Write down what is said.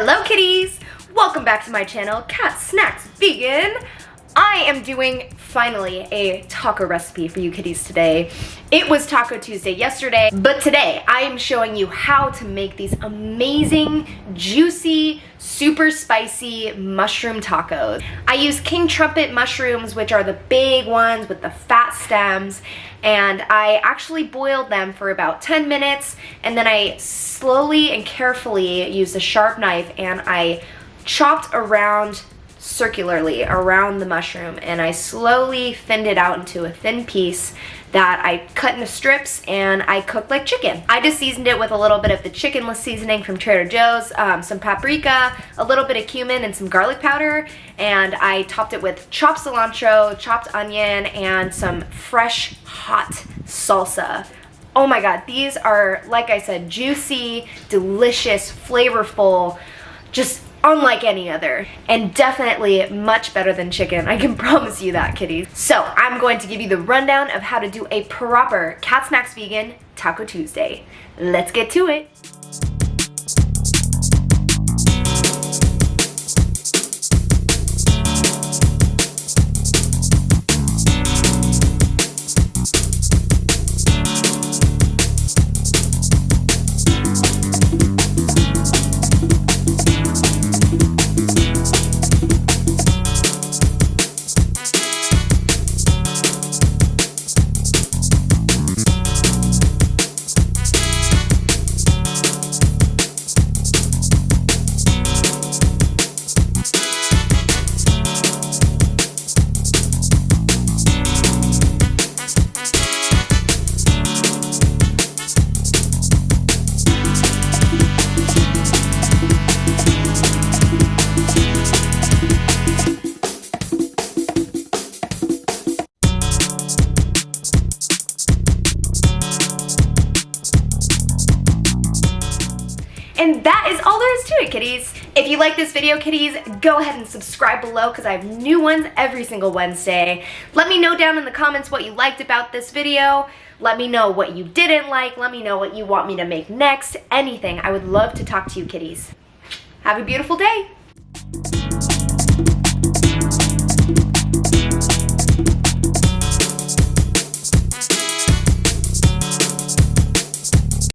Hello kitties! Welcome back to my channel, Cat Snacks Vegan. I am doing, finally, a taco recipe for you kitties today. It was Taco Tuesday yesterday, but today I am showing you how to make these amazing, juicy, super spicy mushroom tacos. I use King Trumpet mushrooms, which are the big ones with the fat stems, and I actually boiled them for about 10 minutes, and then I slowly and carefully used a sharp knife and I chopped around circularly around the mushroom, and I slowly thinned it out into a thin piece that I cut into strips and I cooked like chicken. I just seasoned it with a little bit of the chickenless seasoning from Trader Joe's, some paprika, a little bit of cumin, and some garlic powder, and I topped it with chopped cilantro, chopped onion, and some fresh hot salsa. Oh my god, these are, like I said, juicy, delicious, flavorful, just unlike any other, and definitely much better than chicken. I can promise you that, kitties. So I'm going to give you the rundown of how to do a proper Cat Snacks Vegan Taco Tuesday. Let's get to it. And that is all there is to it, kitties. If you like this video, kitties, go ahead and subscribe below because I have new ones every single Wednesday. Let me know down in the comments what you liked about this video. Let me know what you didn't like. Let me know what you want me to make next. Anything. I would love to talk to you, kitties. Have a beautiful day.